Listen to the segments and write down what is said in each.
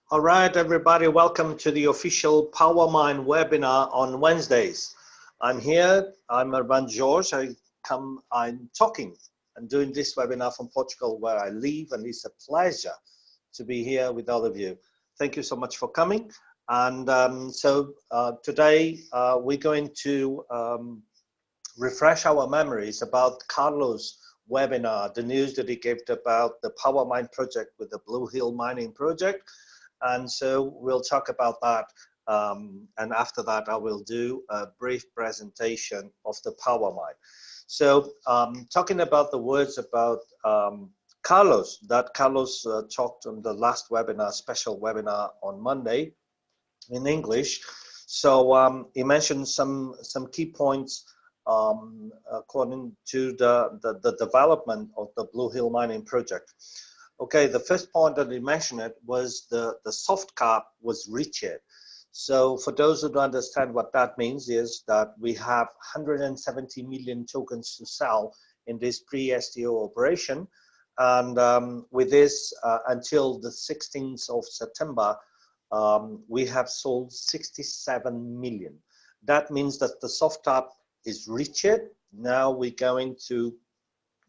All right, everybody, welcome to the official Powermine webinar on Wednesdays. I'm here, I'm Armando Jorge. I'm talking and doing this webinar from Portugal where I live, and it's a pleasure to be here with all of you. Thank you so much for coming. And today we're going to refresh our memories about Carlos' webinar, the news that he gave about the Powermine project with the Blue Hill Mining project. And so we'll talk about that. And after that, I will do a brief presentation of the Powermine. So talking about the words about Carlos, that Carlos talked on the last webinar, special webinar on Monday in English. So he mentioned some key points according to the development of the Blue Hill Mining project. Okay, the first point that he mentioned it was the soft cap was reached. So for those who don't understand what that means is that we have 170 million tokens to sell in this pre-STO operation. And with this, until the 16th of September, we have sold 67 million. That means that the soft cap is reached. Now we're going to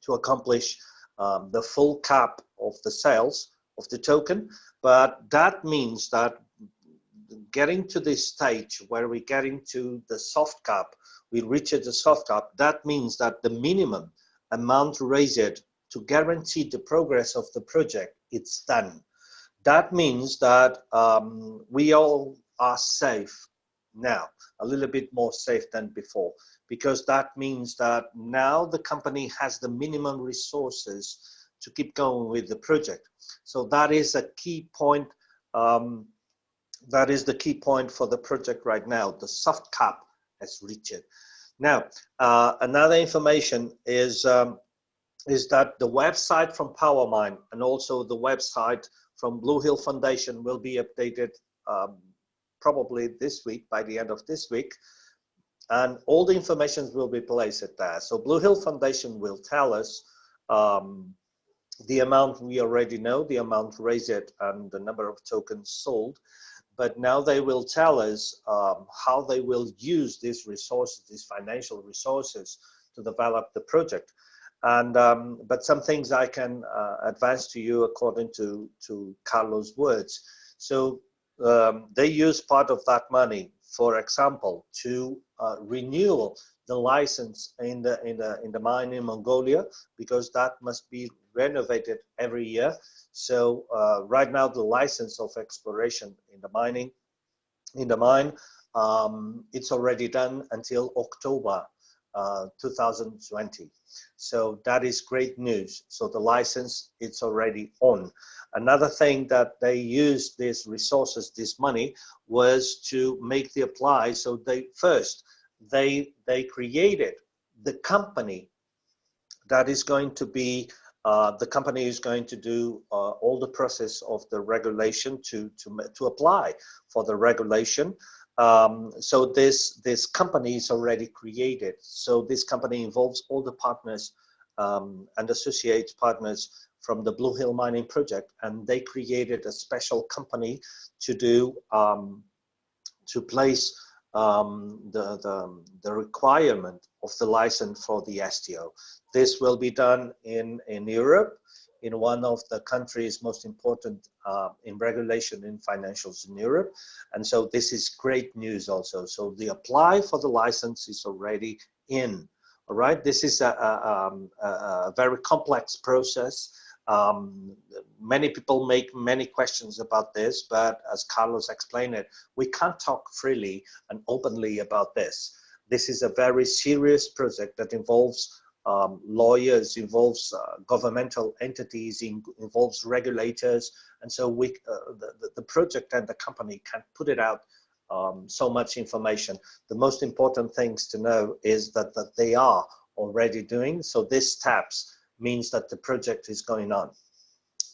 accomplish the full cap of the sales of the token, but that means that getting to this stage where we're getting to the soft cap, we reach the soft cap, that means that the minimum amount raised to guarantee the progress of the project, it's done. That means that we all are safe now, a little bit more safe than before, because that means that now the company has the minimum resources to keep going with the project. So that is a key point. That is the key point for the project right now. The soft cap has reached it. Now, another information is that the website from Powermine and also the website from Blue Hill Foundation will be updated probably this week, by the end of this week. And all the information will be placed there. So Blue Hill Foundation will tell us the amount we already know, the amount raised and the number of tokens sold. But now they will tell us how they will use these resources, these financial resources to develop the project. And but some things I can advance to you according to Carlos' words. So they use part of that money, for example, to renew the license in the mine in Mongolia, because that must be renovated every year. So right now the license of exploration in the mine, it's already done until October 2020. So that is great news. So the license, it's already on. Another thing that they used these resources, this money, was to make the apply. So they created the company that is going to be the company is going to do all the process of the regulation to apply for the regulation. So this company is already created. So this company involves all the partners and associate partners from the Blue Hill Mining project, and they created a special company to do to place the requirement of the license for the STO. This will be done in Europe, in one of the countries most important in regulation in financials in Europe. And so this is great news also. So the apply for the license is already in. All right, this is a very complex process. Many people make many questions about this, but as Carlos explained it, we can't talk freely and openly about this. This is a very serious project that involves lawyers, involves governmental entities, involves regulators, and so the project and the company can't put it out so much information. The most important things to know is that they are already doing. So these steps means that the project is going on.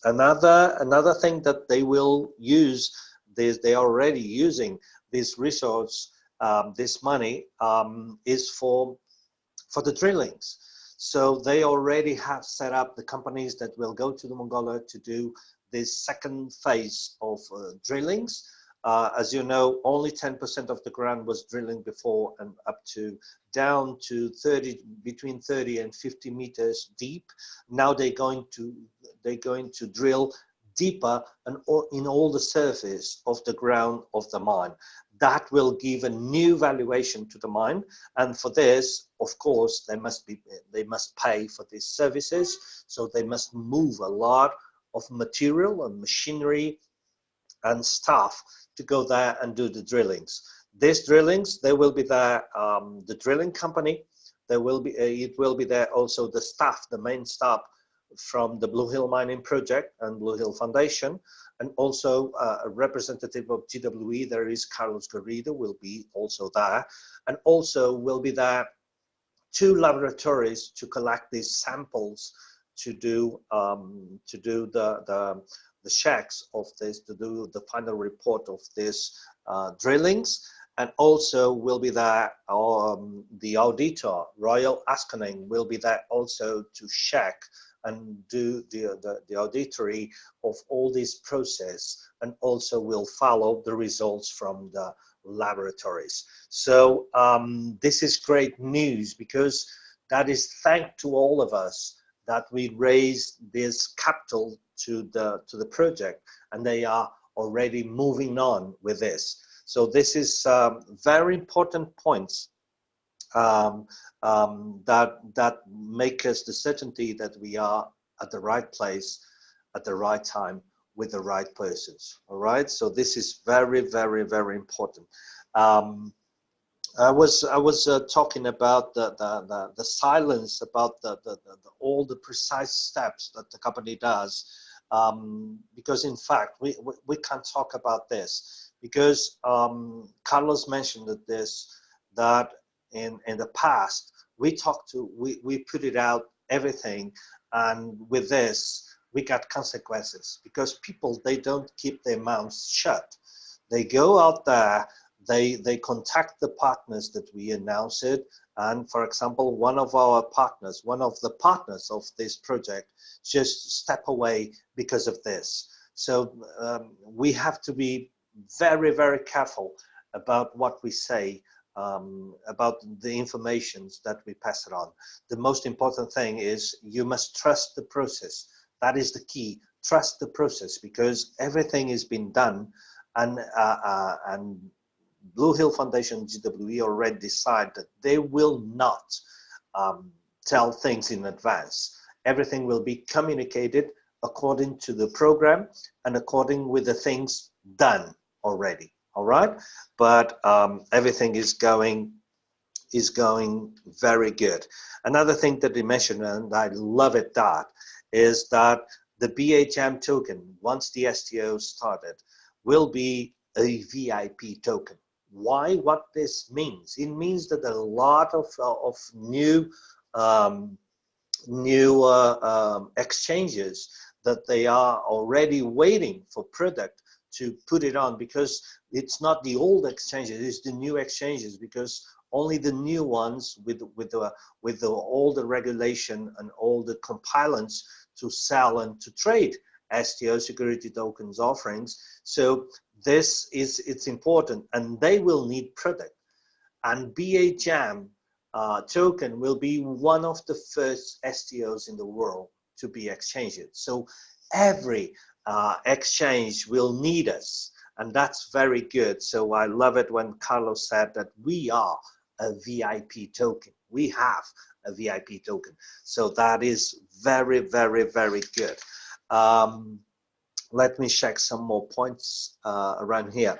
Another thing that they will use, they are already using this resource, this money is for the drillings. So they already have set up the companies that will go to the Mongolia to do this second phase of drillings. As you know, only 10% of the ground was drilling before, and up to down to between 30 and 50 meters deep. Now they're going to drill deeper and in all the surface of the ground of the mine. That will give a new valuation to the mine, and for this, of course, they must pay for these services. So they must move a lot of material and machinery and staff to go there and do the drillings. These drillings, they will be there, the drilling company, there will be, it will be there also the staff, the main staff from the Blue Hill Mining Project and Blue Hill Foundation, and also a representative of GWE, there is Carlos Garrido, will be also there, and also will be there 2 laboratories to collect these samples to do the checks of this, to do the final report of this drillings, and also will be there the auditor, Royal Asconing, will be there also to check and do the auditory of all this process, and also will follow the results from the laboratories. So this is great news, because that is thanks to all of us that we raised this capital to the project, and they are already moving on with this. So this is very important points that make us the certainty that we are at the right place at the right time with the right persons. All right, so this is very, very, very important. I was talking about the silence, about all the precise steps that the company does, because in fact we can't talk about this, because Carlos mentioned that in the past we put it out everything, and with this we got consequences, because people, they don't keep their mouths shut. They go out there, they contact the partners that we announce it, and for example, one of the partners of this project just step away because of this. So we have to be very, very careful about what we say, about the informations that we pass it on. The most important thing is you must trust the process. That is the key. Trust the process, because everything has been done, and Blue Hill Foundation, GWE, already decide that they will not tell things in advance. Everything will be communicated according to the program and according with the things done already. All right, but everything is going very good. Another thing that they mentioned, and I love it, that is that the BHM token, once the STO started, will be a VIP token. Why? What this means? It means that a lot of new exchanges, that they are already waiting for product to put it on, because it's not the old exchanges, it's the new exchanges, because only the new ones with all the regulation and all the compilants to sell and to trade STO security tokens offerings. So it's important, and they will need product, and BHM token will be one of the first STOs in the world to be exchanged. So every exchange will need us, and that's very good. So I love it when Carlos said that we are a VIP token. We have a VIP token. So that is very, very, very good. Let me check some more points around here.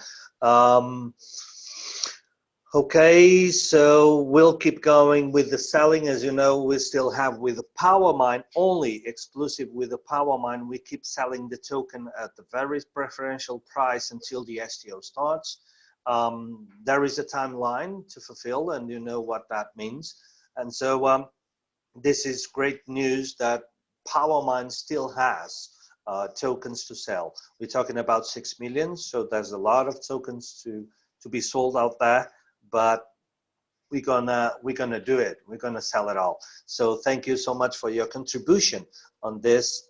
Okay, so we'll keep going with the selling. As you know, we still have with the Powermine, only exclusive with the Powermine, we keep selling the token at the very preferential price until the STO starts. There is a timeline to fulfill, and you know what that means. And so this is great news that Powermine still has tokens to sell. We're talking about 6 million, so there's a lot of tokens to be sold out there, but we're gonna do it. We're gonna sell it all. So thank you so much for your contribution on this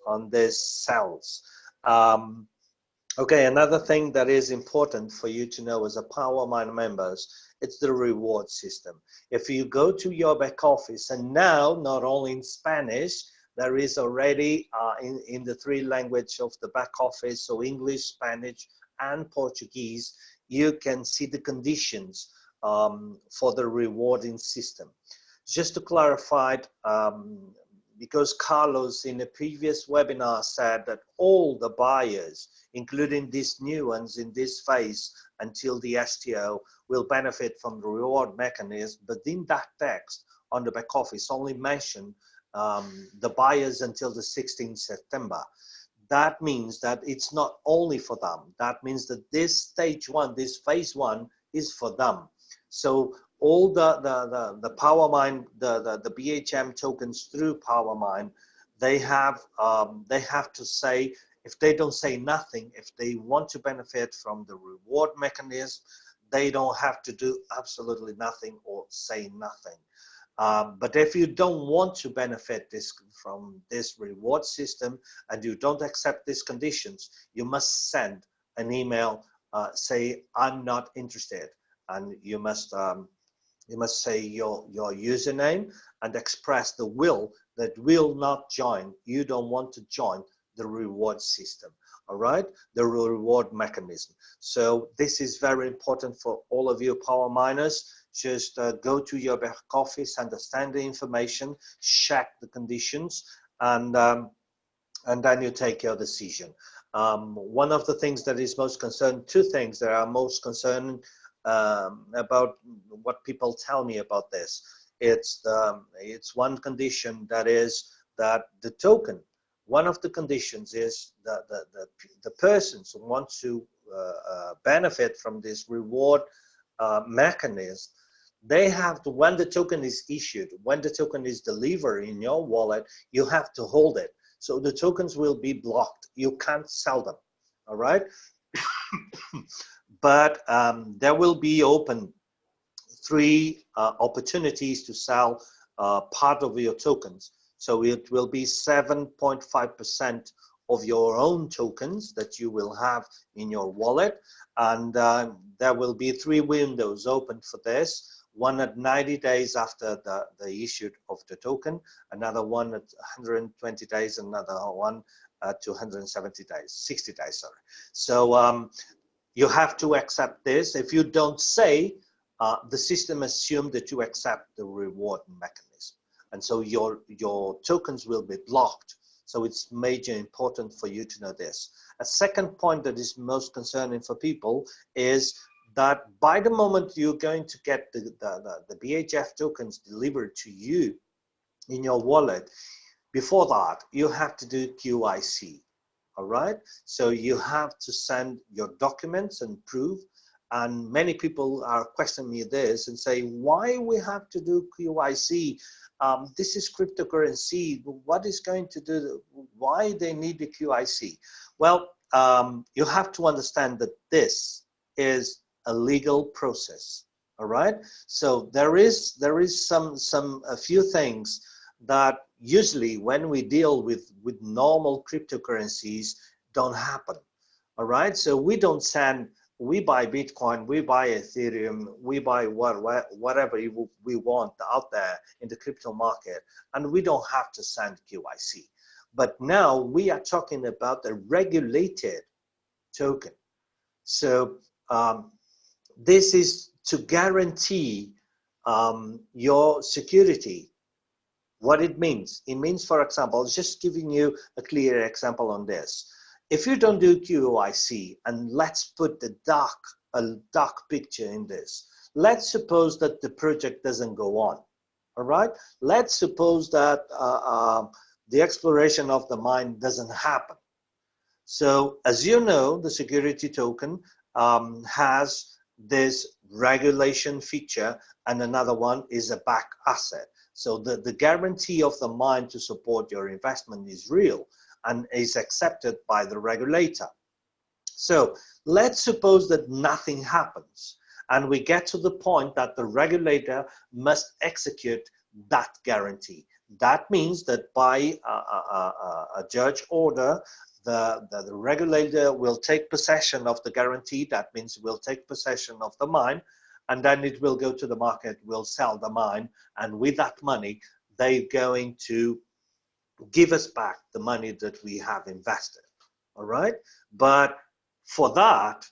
sales. Okay, another thing that is important for you to know as a Powermine members, it's the reward system. If you go to your back office, and now not only in Spanish, there is already in the three language of the back office, so English, Spanish, and Portuguese, you can see the conditions for the rewarding system. Just to clarify, because Carlos in a previous webinar said that all the buyers, including these new ones in this phase until the STO, will benefit from the reward mechanism, but in that text on the back office only mentioned the buyers until the 16th September. That means that it's not only for them. That means that this stage one, this phase one, is for them. So all the Powermine, the BHM tokens through Powermine, they have to say, if they don't say nothing, if they want to benefit from the reward mechanism, they don't have to do absolutely nothing or say nothing. But if you don't want to benefit from this reward system and you don't accept these conditions, you must send an email, say, I'm not interested. And you must say your username and express the will that will not join. You don't want to join the reward system, all right? The reward mechanism. So this is very important for all of you power miners. Just go to your back office, understand the information, check the conditions, and then you take your decision. One of the things that is most concerned, two things that are most concerning about what people tell me about this. It's one condition, that is that the token, one of the conditions is that the persons who want to benefit from this reward mechanism, they have to, when the token is issued, when the token is delivered in your wallet, you have to hold it. So the tokens will be blocked. You can't sell them, all right? But there will be open three opportunities to sell part of your tokens. So it will be 7.5% of your own tokens that you will have in your wallet. And there will be three windows open for this. One at 90 days after the issue of the token, another one at 120 days, another one at 270 days, 60 days, sorry. So you have to accept this. If you don't say, the system assumes that you accept the reward mechanism. And so your tokens will be blocked. So it's major important for you to know this. A second point that is most concerning for people is that by the moment you're going to get the BHF tokens delivered to you in your wallet, before that, you have to do QIC, all right? So you have to send your documents and proof, and many people are questioning me this and say, why we have to do QIC? This is cryptocurrency. What is going to do, why they need the QIC? Well, you have to understand that this is a legal process, all right? So there is a few things that usually when we deal with normal cryptocurrencies don't happen, all right? So we don't send, we buy Bitcoin, we buy Ethereum, we buy whatever we want out there in the crypto market, and we don't have to send QIC. But now we are talking about a regulated token. So this is to guarantee your security. What it means? It means, for example, just giving you a clear example on this. If you don't do QIC, and let's put a dark picture in this. Let's suppose that the project doesn't go on, all right? Let's suppose that the exploration of the mine doesn't happen. So as you know, the security token has this regulation feature, and another one is a back asset. So the guarantee of the mine to support your investment is real and is accepted by the regulator. So let's suppose that nothing happens and we get to the point that the regulator must execute that guarantee. That means that by a judge order, the regulator will take possession of the guarantee. That means we'll take possession of the mine, and then it will go to the market, we'll sell the mine, and with that money, they're going to give us back the money that we have invested, all right? But for that,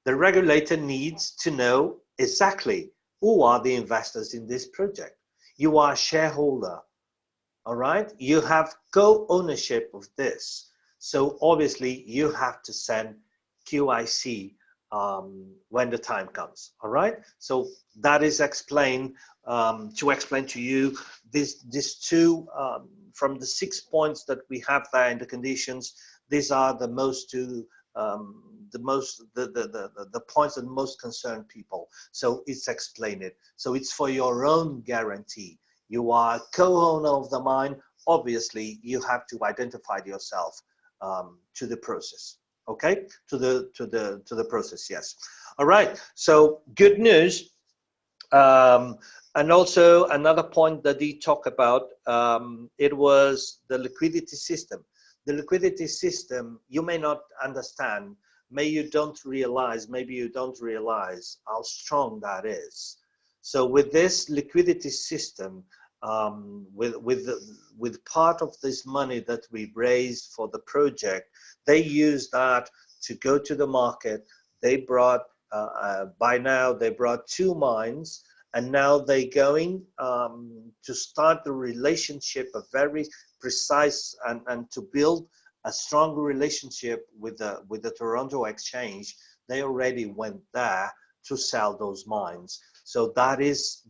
the regulator needs to know exactly who are the investors in this project. You are a shareholder, all right? You have co-ownership of this. So obviously you have to send QIC when the time comes, all right? So that is explained, to explain to you these two, from the 6 points that we have there in the conditions, these are the most two, the points that most concern people. So it's explained. So it's for your own guarantee. You are a co-owner of the mine. Obviously, you have to identify yourself to the process. Okay, to the process. Yes. All right. So good news. And also another point that he talked about, it was the liquidity system. The liquidity system, you may not understand, maybe you don't realize how strong that is. So with this liquidity system, with part of this money that we raised for the project, they used that to go to the market. They brought, by now they brought 2 mines, and now they're going to start the relationship, a very precise, and to build a strong relationship with the Toronto Exchange. They already went there to sell those mines. So that is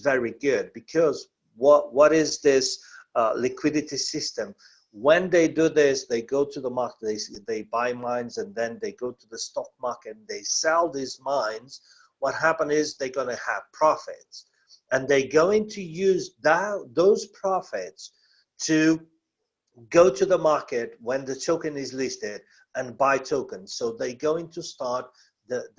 very good, because what is this liquidity system? When they do this, they go to the market, they buy mines, and then they go to the stock market and they sell these mines. What happens is they're going to have profits, and they're going to use those profits to go to the market when the token is listed and buy tokens. So they're going to start the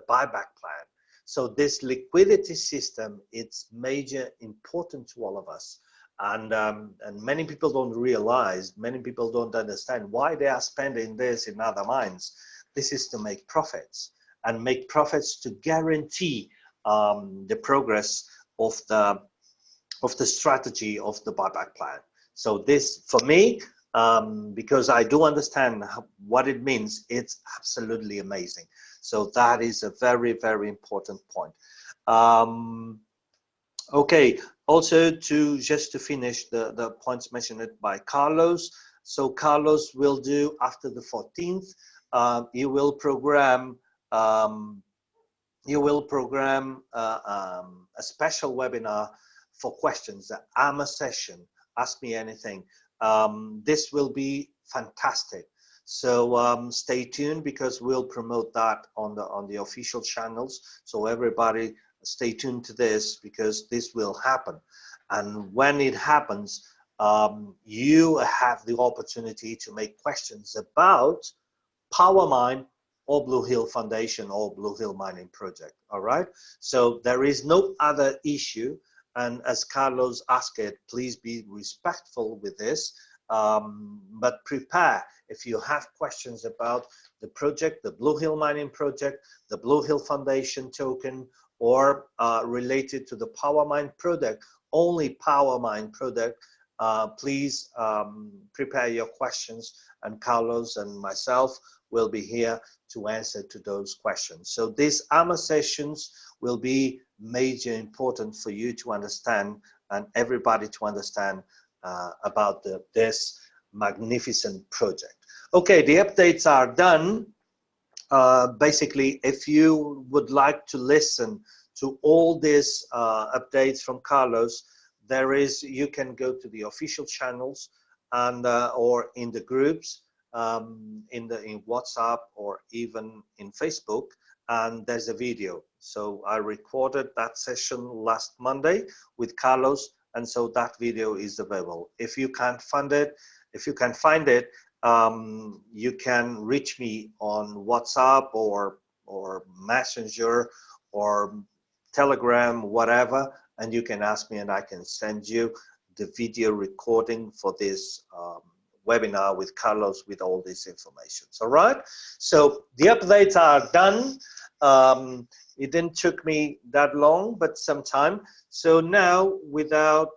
buyback plan. So this liquidity system, it's major important to all of us. And many people don't realize, many people don't understand why they are spending this in other mines. This is to make profits, and make profits to guarantee the progress of the strategy of the buyback plan. So this, for me, because I do understand what it means, it's absolutely amazing. So that is a very, very important point. Okay, also just to finish the points mentioned by Carlos. So Carlos will do after the 14th, he will program a special webinar for questions, the AMA session, Ask Me Anything. This will be fantastic. So stay tuned, because we'll promote that on the official channels. So everybody stay tuned to this, because this will happen. And when it happens, you have the opportunity to make questions about Powermine or Blue Hill Foundation or Blue Hill Mining Project. All right. So there is no other issue. And as Carlos asked it, please be respectful with this, but prepare if you have questions about the project, the Blue Hill Mining Project, the Blue Hill Foundation token, or related to the Powermine product, only Powermine product. Please prepare your questions, and Carlos and myself will be here to answer to those questions. So these AMA sessions will be major important for you to understand, and everybody to understand about this magnificent project. Okay, the updates are done. Basically, if you would like to listen to all these updates from Carlos, you can go to the official channels and or in the groups, in WhatsApp, or even in Facebook, and there's a video. So I recorded that session last Monday with Carlos, and so that video is available. If you can't find it, you can reach me on WhatsApp or Messenger or Telegram, whatever, and you can ask me, and I can send you the video recording for this webinar with Carlos with all this information. All right, so the updates are done. It didn't took me that long, but some time. So now, without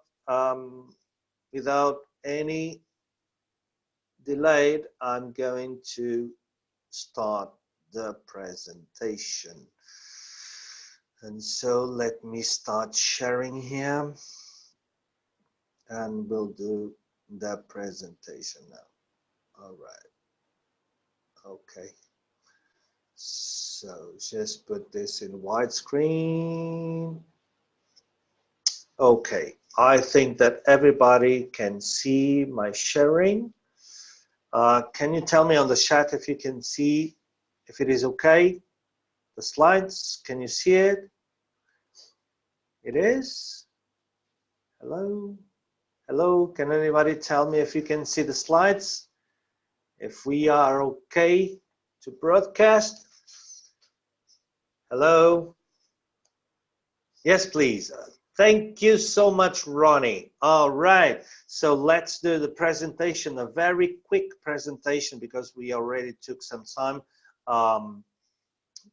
any delay, I'm going to start the presentation. And so let me start sharing here, and we'll do the presentation now. All right. Okay. So just put this in widescreen. Okay. I think that everybody can see my sharing. Can you tell me on the chat if you can see, if it is okay? The slides, can you see it? It is? Hello? Hello, can anybody tell me if you can see the slides? If we are okay to broadcast? Hello? Yes, please. Thank you so much, Ronnie. All right, so let's do the presentation, a very quick presentation because we already took some time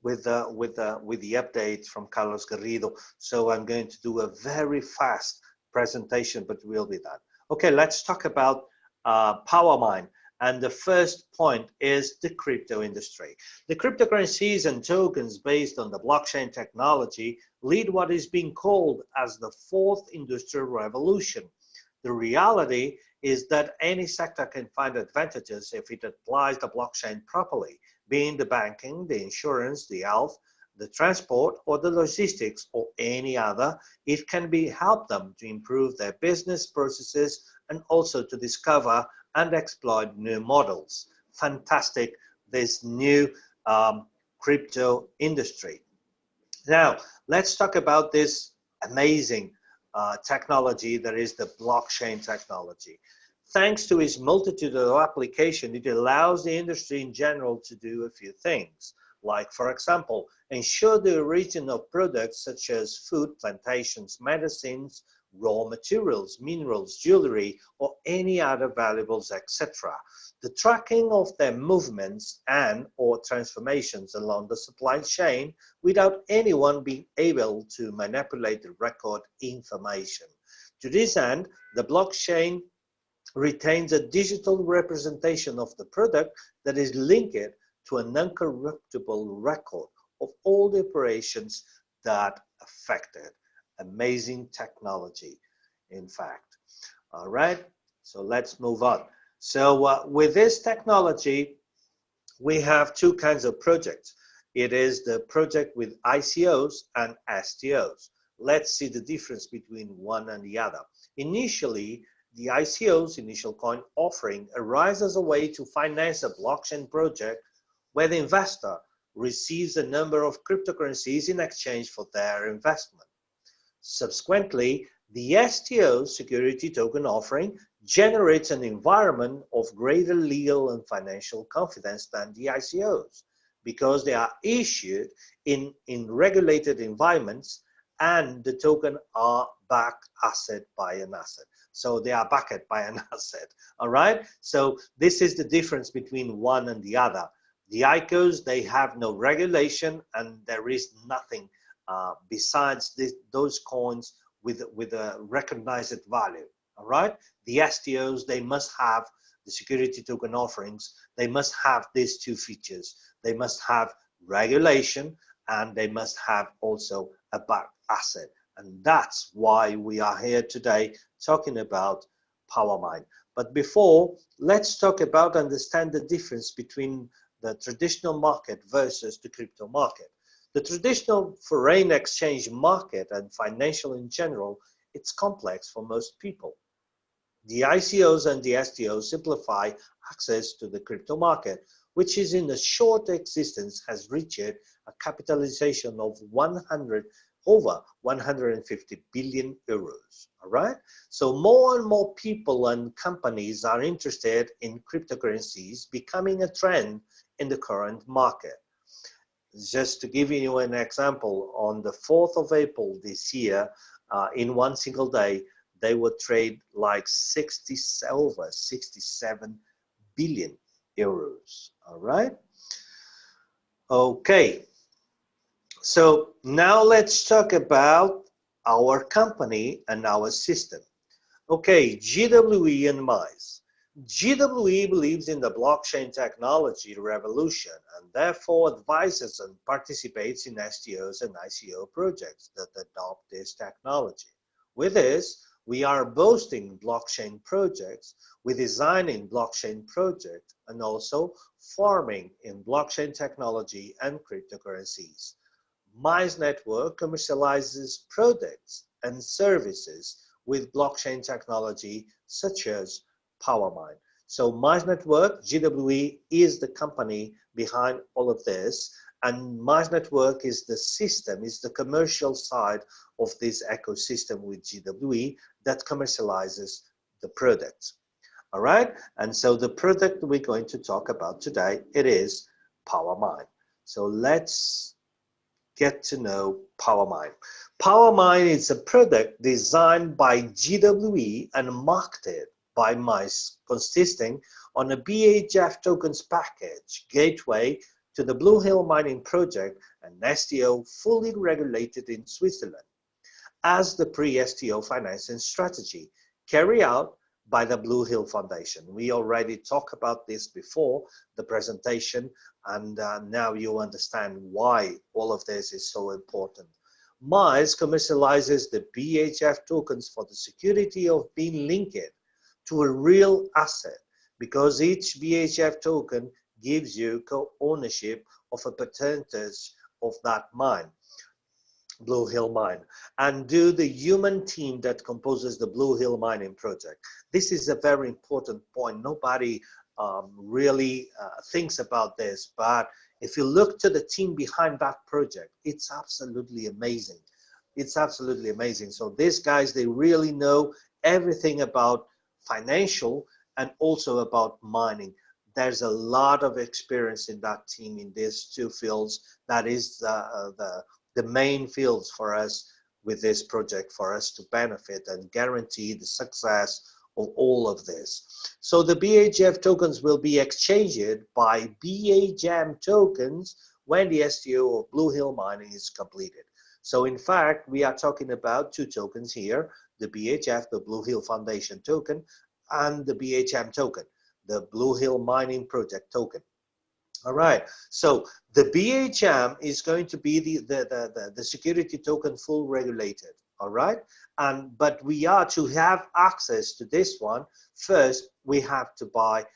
with the updates from Carlos Garrido. So I'm going to do a very fast presentation, but we'll be done. Okay, let's talk about Powermine. And the first point is the crypto industry. The cryptocurrencies and tokens based on the blockchain technology lead what is being called as the fourth industrial revolution. The reality is that any sector can find advantages if it applies the blockchain properly, being the banking, the insurance, the health, the transport, or the logistics, or any other. It can help them to improve their business processes and also to discover and exploit new models. Fantastic, this new crypto industry. Now, let's talk about this amazing technology that is the blockchain technology. Thanks to its multitude of applications, it allows the industry in general to do a few things, like, for example, ensure the origin of products such as food, plantations, medicines, raw materials, minerals, jewelry, or any other valuables, etc. The tracking of their movements and or transformations along the supply chain without anyone being able to manipulate the record information. To this end, the blockchain retains a digital representation of the product that is linked to an uncorruptible record of all the operations that affected. Amazing technology, in fact. All right, so let's move on. So with this technology, we have two kinds of projects. It is the project with ICOs and STOs. Let's see the difference between one and the other. Initially, the ICOs, initial coin offering, arise as a way to finance a blockchain project where the investor receives a number of cryptocurrencies in exchange for their investment. Subsequently, the STO, security token offering, generates an environment of greater legal and financial confidence than the ICOs because they are issued in regulated environments and the token are backed asset by an asset. So they are backed by an asset, all right? So this is the difference between one and the other. The ICOs, they have no regulation and there is nothing besides those coins with a recognized value, all right? The STOs, they must have the security token offerings. They must have these two features. They must have regulation and they must have also a backed asset. And that's why we are here today talking about Powermine. But before, let's talk about understand the difference between the traditional market versus the crypto market. The traditional foreign exchange market and financial in general, it's complex for most people. The ICOs and the STOs simplify access to the crypto market, which is in a short existence has reached a capitalization of over 150 billion euros, all right? So more and more people and companies are interested in cryptocurrencies becoming a trend in the current market. Just to give you an example, on the 4th of April this year, in one single day, they would trade like over 67 billion euros. All right. Okay. So now let's talk about our company and our system. Okay, GWE and MICE. GWE believes in the blockchain technology revolution and therefore advises and participates in STOs and ICO projects that adopt this technology. With this, we are boosting blockchain projects, we designing blockchain projects, and also farming in blockchain technology and cryptocurrencies. MICE network commercializes products and services with blockchain technology such as Powermine. So MICE network, GWE, is the company behind all of this, and MICE network is the system, is the commercial side of this ecosystem with GWE that commercializes the products. All right, and so the product we're going to talk about today, it is Powermine. So let's get to know Powermine. Powermine is a product designed by GWE and marketed by MICE, consisting on a BHF tokens package, gateway to the Blue Hill mining project, and STO fully regulated in Switzerland as the pre-STO financing strategy carried out by the Blue Hill Foundation. We already talked about this before the presentation, and now you understand why all of this is so important. MICE commercializes the BHF tokens for the security of being linked to a real asset, because each BHF token gives you co-ownership of a percentage of that mine, Blue Hill Mine, and do the human team that composes the Blue Hill mining project. This is a very important point. Nobody really thinks about this, but if you look to the team behind that project, it's absolutely amazing. It's absolutely amazing. So these guys, they really know everything about financial and also about mining. There's a lot of experience in that team in these two fields. That is the main fields for us with this project, for us to benefit and guarantee the success of all of this. So the BHF tokens will be exchanged by BHM tokens when the STO of Blue Hill mining is completed. So in fact, we are talking about two tokens here, the BHF, the Blue Hill Foundation token, and the BHM token, the Blue Hill mining project token. All right, so the BHM is going to be the security token full regulated, all right? But we are to have access to this one, first we have to buy,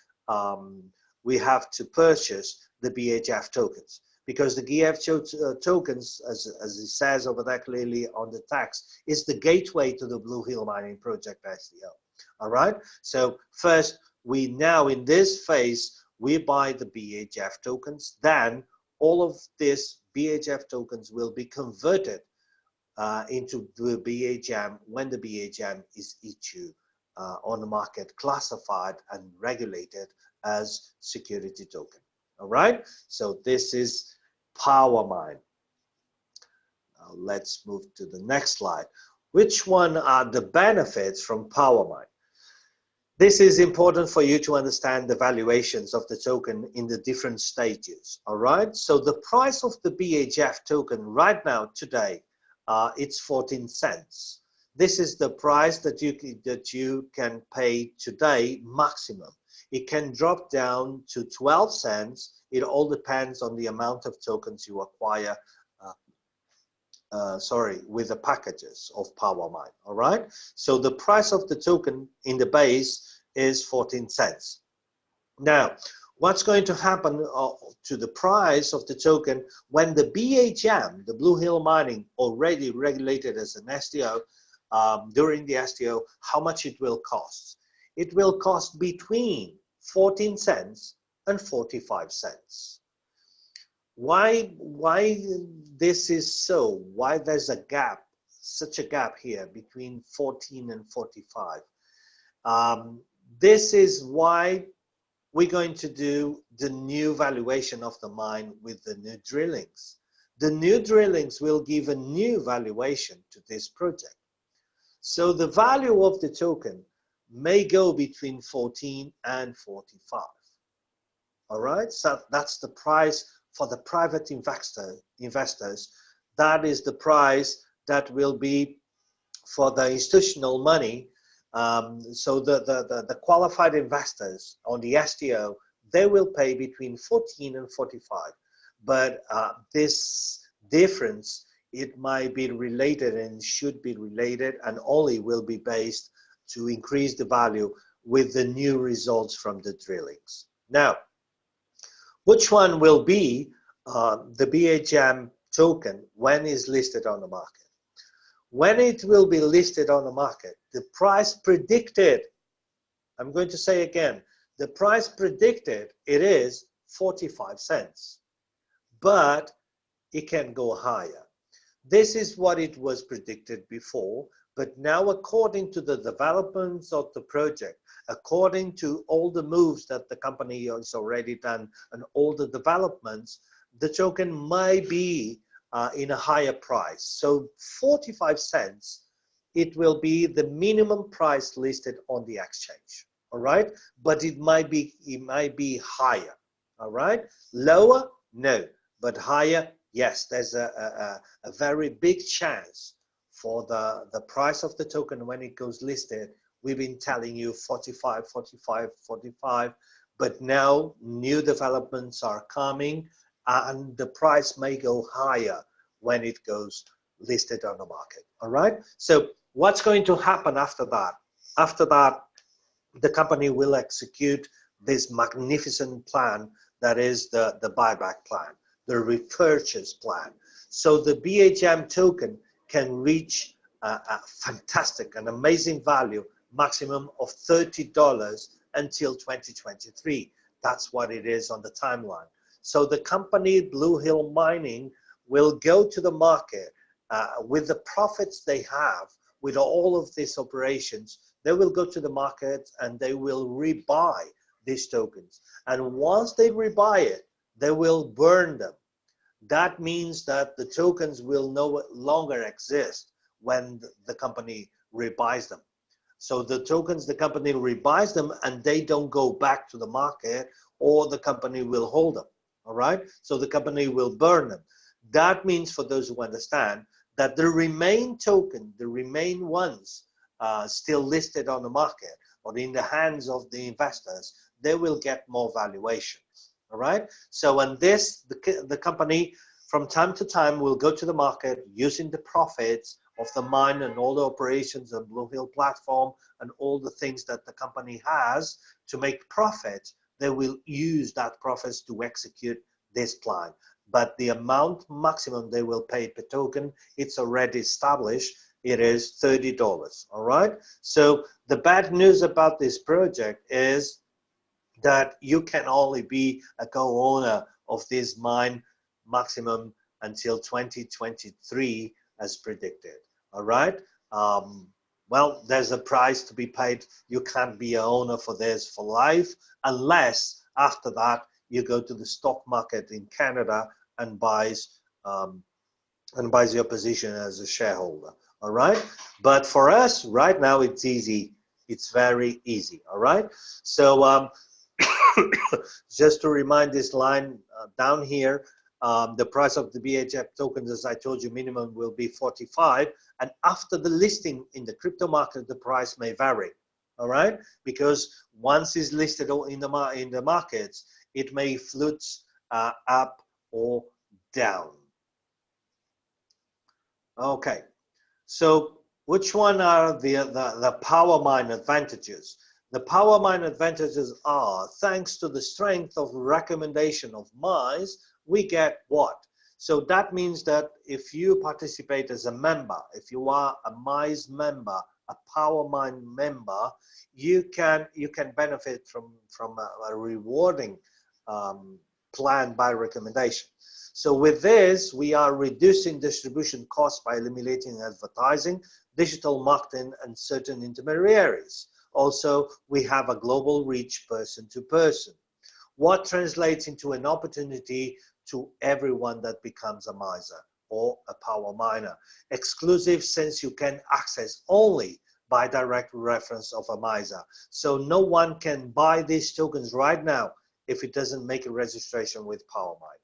we have to purchase the BHF tokens, because the BHF tokens, as it says over there clearly on the text, is the gateway to the Blue Hill mining project STO, all right? So first, we now in this phase, we buy the BHF tokens, then all of these BHF tokens will be converted into the BHM when the BHM is issued on the market, classified and regulated as security token. All right, so this is Powermine. Now let's move to the next slide. Which one are the benefits from Powermine? This is important for you to understand the valuations of the token in the different stages, all right? So the price of the BHF token right now, today, it's 14 cents. This is the price that you can pay today maximum. It can drop down to 12 cents. It all depends on the amount of tokens you acquire with the packages of Powermine, all right? So the price of the token in the base is 14 cents. Now, what's going to happen to the price of the token when the BHM, the Blue Hill mining, already regulated as an STO, during the STO, how much it will cost? It will cost between 14 cents and 45 cents. Why this is so? Why there's a gap, such a gap here between 14 and 45? This is why we're going to do the new valuation of the mine with the new drillings. The new drillings will give a new valuation to this project. So the value of the token may go between 14 and 45. All right, so that's the price for the private investors. That is the price that will be for the institutional money. So the qualified investors on the STO, they will pay between 14 and 45. But this difference, it might be related and should be related, and only will be based to increase the value with the new results from the drillings. Now, which one will be the BHM token when it's listed on the market? When it will be listed on the market, the price predicted, I'm going to say again, the price predicted, it is 45 cents, but it can go higher. This is what it was predicted before, but now according to the developments of the project, according to all the moves that the company has already done and all the developments, the token might be in a higher price. So 45 cents, it will be the minimum price listed on the exchange. All right, but it might be higher. All right, lower, no, but higher, yes. There's a very big chance for the price of the token when it goes listed. We've been telling you 45, 45, 45, but now new developments are coming and the price may go higher when it goes listed on the market. All right, so what's going to happen after that? After that, the company will execute this magnificent plan that is the buyback plan, the repurchase plan. So the BHM token can reach a fantastic and amazing value, maximum of $30 until 2023. That's what it is on the timeline. So the company Blue Hill Mining will go to the market with the profits they have with all of these operations. They will go to the market and they will rebuy these tokens. And once they rebuy it, they will burn them. That means that the tokens will no longer exist when the company rebuys them. So the tokens, the company rebuys them and they don't go back to the market, or the company will hold them. All right, so the company will burn them. That means, for those who understand, that the remain token, the remain ones still listed on the market or in the hands of the investors, they will get more valuation. All right, so and this, the company from time to time will go to the market using the profits of the mine and all the operations and Blue Hill platform and all the things that the company has to make profit. They will use that profits to execute this plan. But the amount maximum they will pay per token, it's already established. It is $30. All right. So the bad news about this project is that you can only be a co-owner of this mine maximum until 2023 as predicted. All right. Well, there's a price to be paid. You can't be an owner for this for life unless after that you go to the stock market in Canada and buys your position as a shareholder. All right. But for us right now, it's easy. It's very easy. All right. So just to remind this line down here, the price of the BHF tokens, as I told you, minimum will be 45. And after the listing in the crypto market, the price may vary. All right, because once it's listed in the markets, it may float up or down. Okay, so which one are the Powermine advantages? The Powermine advantages are, thanks to the strength of recommendation of mines, we get what? So that means that if you participate as a member, if you are a MICE member, a Powermine member, you can benefit from a rewarding plan by recommendation. So with this, we are reducing distribution costs by eliminating advertising, digital marketing, and certain intermediaries. Also, we have a global reach person to person, what translates into an opportunity to everyone that becomes a miser. or a power miner. Exclusive since you can access only by direct reference of a MISA. So no one can buy these tokens right now if it doesn't make a registration with Powermine.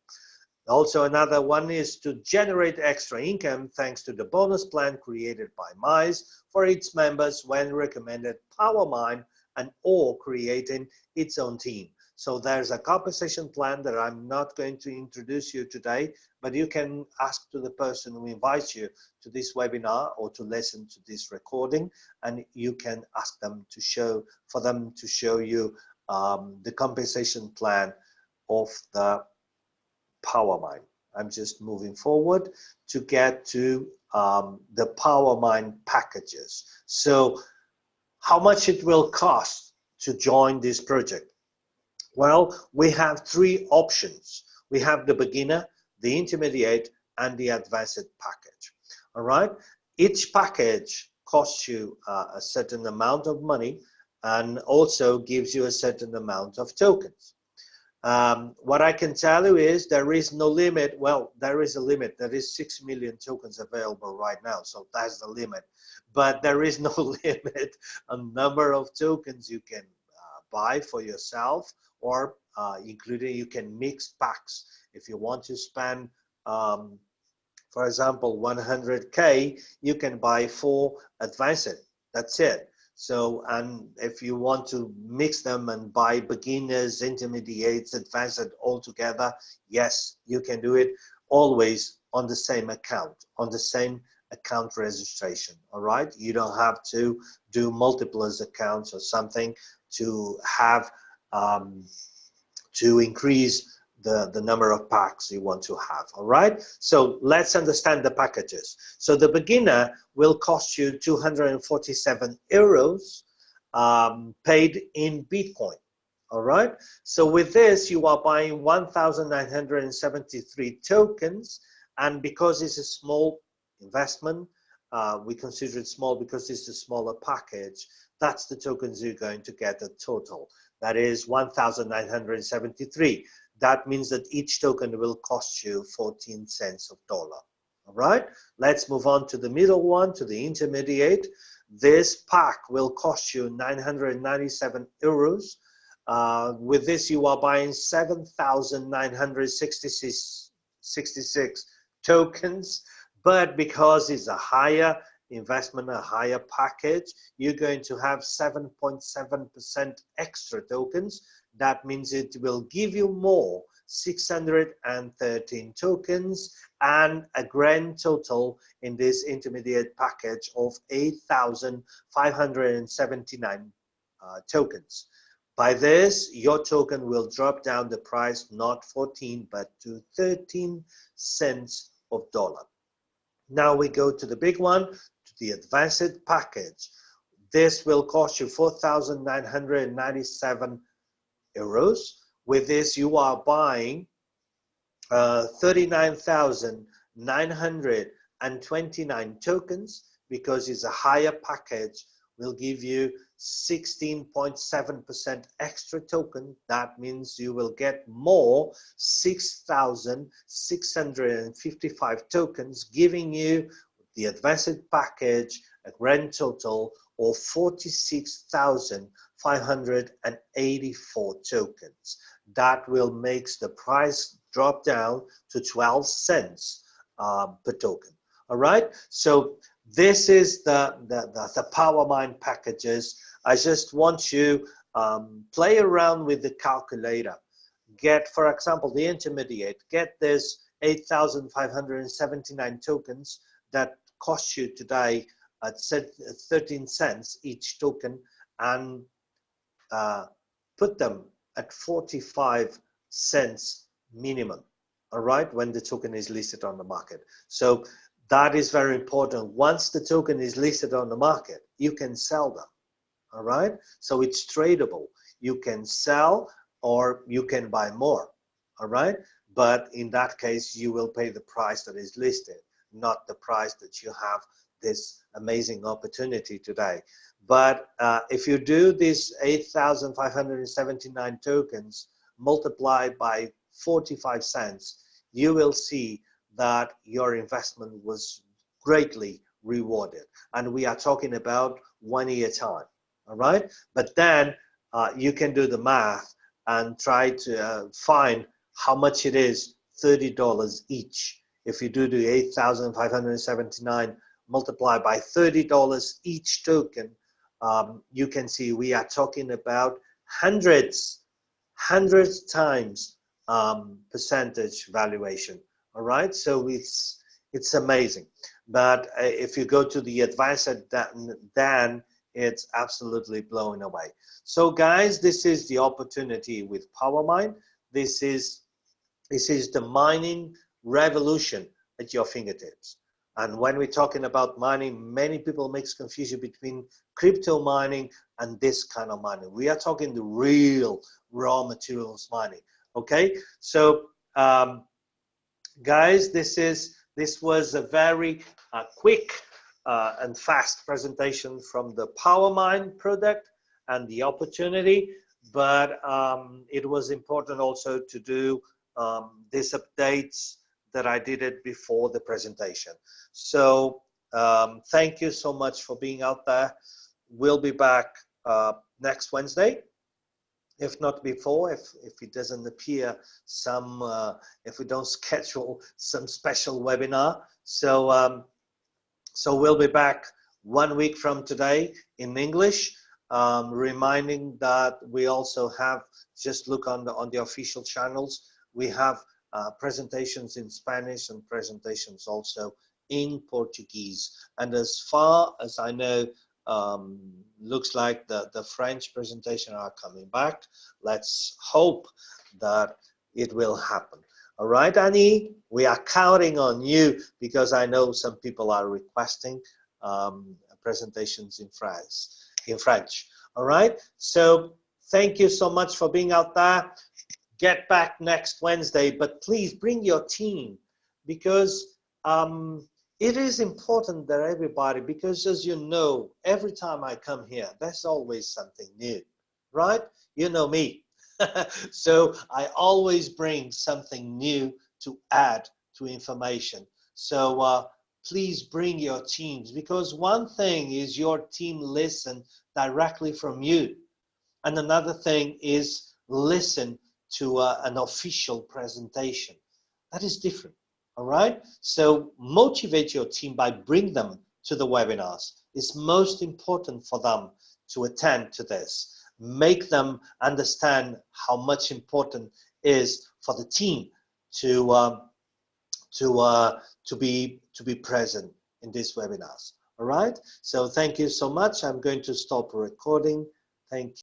Also, another one is to generate extra income thanks to the bonus plan created by MISE for its members when recommended Powermine and or creating its own team. So there's a compensation plan that I'm not going to introduce you today, but you can ask to the person who invites you to this webinar or to listen to this recording, and you can ask them to show you the compensation plan of the Powermine. I'm just moving forward to get to the Powermine packages. So how much it will cost to join this project? Well, we have three options. We have the beginner, the intermediate, and the advanced package. All right. Each package costs you a certain amount of money and also gives you a certain amount of tokens. What I can tell you is there is no limit. Well, there is a limit. There is 6 million tokens available right now, so that's the limit. But there is no limit on number of tokens you can buy for yourself, or including you can mix packs. If you want to spend, for example, 100K, you can buy 4 advanced. That's it. So, and if you want to mix them and buy beginners, intermediates, advanced all together, yes, you can do it, always on the same account, on the same account registration. All right, you don't have to do multiples accounts or something to have to increase the number of packs you want to have. All right, so let's understand the packages. So the beginner will cost you 247 euros paid in Bitcoin. All right, so with this you are buying 1,973 tokens, and because it's a small investment, we consider it small because it's a smaller package. That's the tokens you're going to get a total. That is 1,973. That means that each token will cost you 14 cents of dollar. All right, let's move on to the middle one, to the intermediate. This pack will cost you 997 euros. With this, you are buying 7,966 tokens, but because it's a higher investment, a higher package, you're going to have 7.7% extra tokens. That means it will give you more, 613 tokens, and a grand total in this intermediate package of 8,579 tokens. By this, your token will drop down the price not 14 but to 13 cents of dollar. Now we go to the big one, to the advanced package. This will cost you 4,997 euros. With this, you are buying 39,929 tokens, because it's a higher package, will give you 16.7% extra token. That means you will get more, 6,655 tokens, giving you the advanced package a grand total of 46,584 tokens. That will make the price drop down to 12 cents per token. All right, so this is the Powermine packages. I just want you play around with the calculator. Get, for example, the intermediate. Get this 8,579 tokens that cost you today at 13 cents each token, and put them at 45 cents minimum. All right, when the token is listed on the market. So that is very important. Once the token is listed on the market, you can sell them. All right, so it's tradable. You can sell or you can buy more. All right, but in that case, you will pay the price that is listed, not the price that you have this amazing opportunity today. But if you do this 8,579 tokens multiplied by 45 cents, you will see that your investment was greatly rewarded. And we are talking about 1 year time, all right? But then you can do the math and try to find how much it is, $30 each. If you do the 8,579 multiplied by $30 each token, you can see we are talking about hundreds times percentage valuation. All right, so it's amazing. But if you go to the advanced, then it's absolutely blowing away. So guys, this is the opportunity with Powermine. This is the mining revolution at your fingertips. And when we're talking about mining, many people makes confusion between crypto mining and this kind of mining. We are talking the real raw materials mining. Okay, so guys, this was a very quick and fast presentation from the Powermine product and the opportunity, but it was important also to do these updates that I did it before the presentation. So thank you so much for being out there. We'll be back next Wednesday, if not before, if it doesn't appear some, if we don't schedule some special webinar. So so we'll be back 1 week from today in English, reminding that we also have, just look on the official channels, we have presentations in Spanish and presentations also in Portuguese. And as far as I know, looks like the French presentation are coming back. Let's hope that it will happen. All right, Annie, we are counting on you because I know some people are requesting presentations in French. All right, so thank you so much for being out there. Get back next Wednesday, but please bring your team, because it is important that everybody, because as you know, every time I come here, there's always something new, right? You know me. So I always bring something new to add to information. So please bring your teams, because one thing is your team listen directly from you, and another thing is listen to an official presentation. That is different. All right, so motivate your team by bring them to the webinars. It's most important for them to attend to this. Make them understand how much important is for the team to be present in these webinars. All right, so thank you so much. I'm going to stop recording. Thank you.